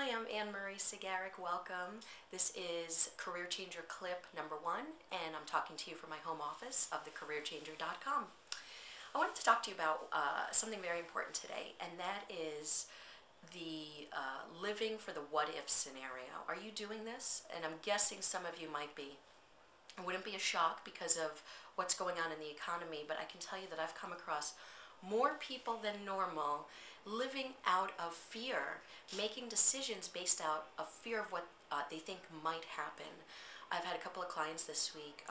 Hi, I'm Anne-Marie Sigaric. Welcome. This is Career Changer clip number 1, and I'm talking to you from my home office of thecareerchanger.com. I wanted to talk to you about something very important today, and that is the living for the what-if scenario. Are you doing this? And I'm guessing some of you might be. It wouldn't be a shock because of what's going on in the economy, but I can tell you that I've come across more people than normal living out of fear, making decisions based out of fear of what they think might happen. I've had a couple of clients this week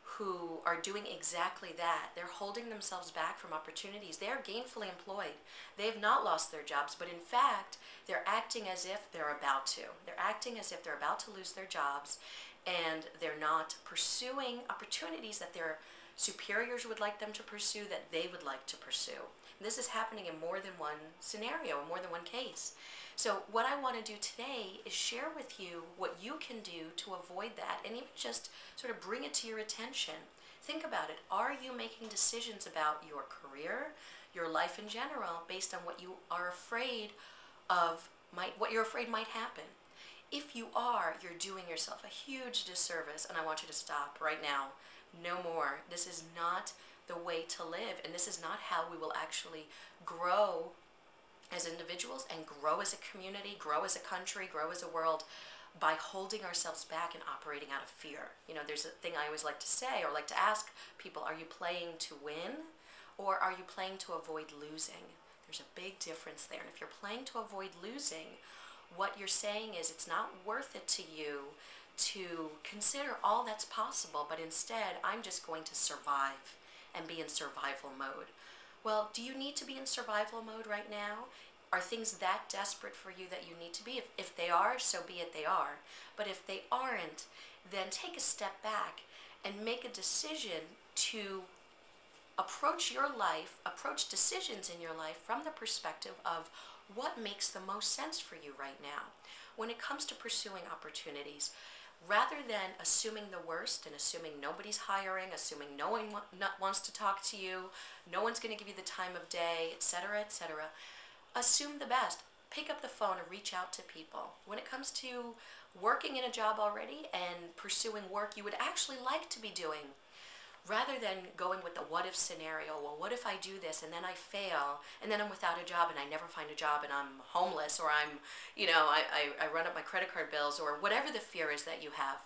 who are doing exactly that. They're holding themselves back from opportunities. They're gainfully employed. They've not lost their jobs, but in fact, they're acting as if they're about to. They're acting as if they're about to lose their jobs, and they're not pursuing opportunities that their superiors would like them to pursue, that they would like to pursue. And this is happening in more than one scenario, in more than one case. So what I want to do today is share with you what you can do to avoid that, and even just sort of bring it to your attention. Think about it. Are you making decisions about your career, your life in general, based on what you are afraid of, what you're afraid might happen? If you are, you're doing yourself a huge disservice, and I want you to stop right now. No more. This is not the way to live, and this is not how we will actually grow as individuals and grow as a community, grow as a country, grow as a world, by holding ourselves back and operating out of fear. You know, there's a thing I always like to say, or like to ask people, are you playing to win, or are you playing to avoid losing? There's a big difference there, and if you're playing to avoid losing, what you're saying is it's not worth it to you to consider all that's possible, but instead I'm just going to survive and be in survival mode. Well, do you need to be in survival mode right now? Are things that desperate for you that you need to be? If they are, so be it, they are. But if they aren't, then take a step back and make a decision to approach your life, approach decisions in your life from the perspective of what makes the most sense for you right now. When it comes to pursuing opportunities, rather than assuming the worst and assuming nobody's hiring, assuming no one wants to talk to you, no one's going to give you the time of day, etc., etc., assume the best. Pick up the phone and reach out to people. When it comes to working in a job already and pursuing work you would actually like to be doing, rather than going with the what-if scenario, well, what if I do this and then I fail and then I'm without a job and I never find a job and I'm homeless, or I'm, I run up my credit card bills, or whatever the fear is that you have.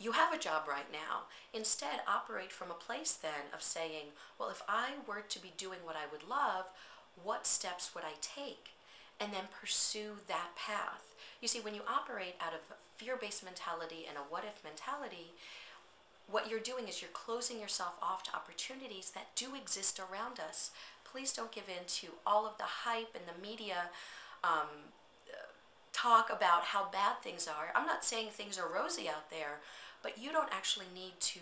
You have a job right now. Instead, operate from a place then of saying, well, if I were to be doing what I would love, what steps would I take? And then pursue that path. You see, when you operate out of a fear-based mentality and a what-if mentality, what you're doing is you're closing yourself off to opportunities that do exist around us. Please don't give in to all of the hype and the media talk about how bad things are. I'm not saying things are rosy out there, but you don't actually need to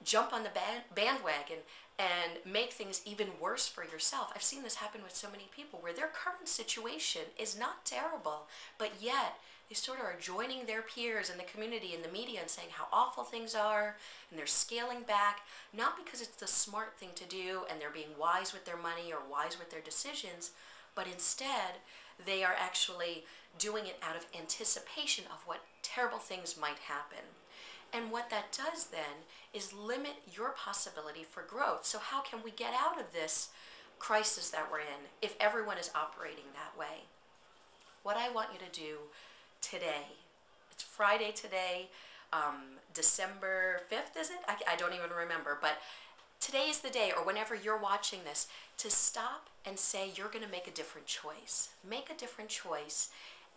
jump on the bandwagon and make things even worse for yourself. I've seen this happen with so many people where their current situation is not terrible, but yet they sort of are joining their peers in the community and the media and saying how awful things are, and they're scaling back, not because it's the smart thing to do and they're being wise with their money or wise with their decisions, but instead they are actually doing it out of anticipation of what terrible things might happen. And what that does then is limit your possibility for growth. So how can we get out of this crisis that we're in if everyone is operating that way? What I want you to do today, it's Friday today, December 5th, is it? I don't even remember, but today is the day, or whenever you're watching this, to stop and say you're going to make a different choice. Make a different choice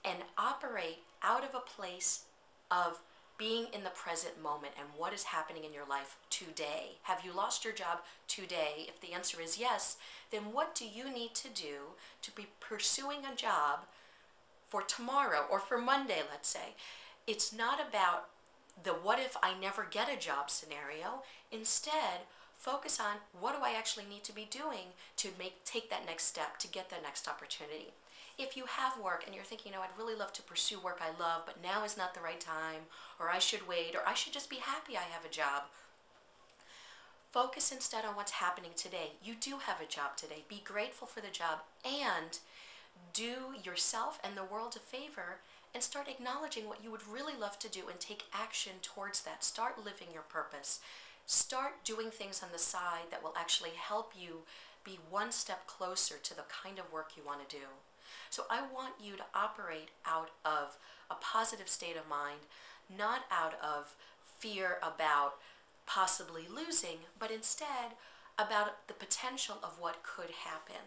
and operate out of a place of being in the present moment and what is happening in your life today. Have you lost your job today? If the answer is yes, then what do you need to do to be pursuing a job for tomorrow or for Monday, let's say? It's not about the what if I never get a job scenario. Instead, focus on what do I actually need to be doing to take that next step, to get that next opportunity. If you have work and you're thinking, I'd really love to pursue work I love, but now is not the right time, or I should wait, or I should just be happy I have a job. Focus instead on what's happening today. You do have a job today. Be grateful for the job and do yourself and the world a favor and start acknowledging what you would really love to do and take action towards that. Start living your purpose. Start doing things on the side that will actually help you be one step closer to the kind of work you want to do. So I want you to operate out of a positive state of mind, not out of fear about possibly losing, but instead about the potential of what could happen.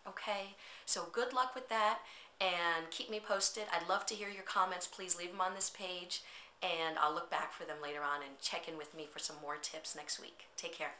Okay? So good luck with that, and keep me posted. I'd love to hear your comments. Please leave them on this page, and I'll look back for them later on and check in with me for some more tips next week. Take care.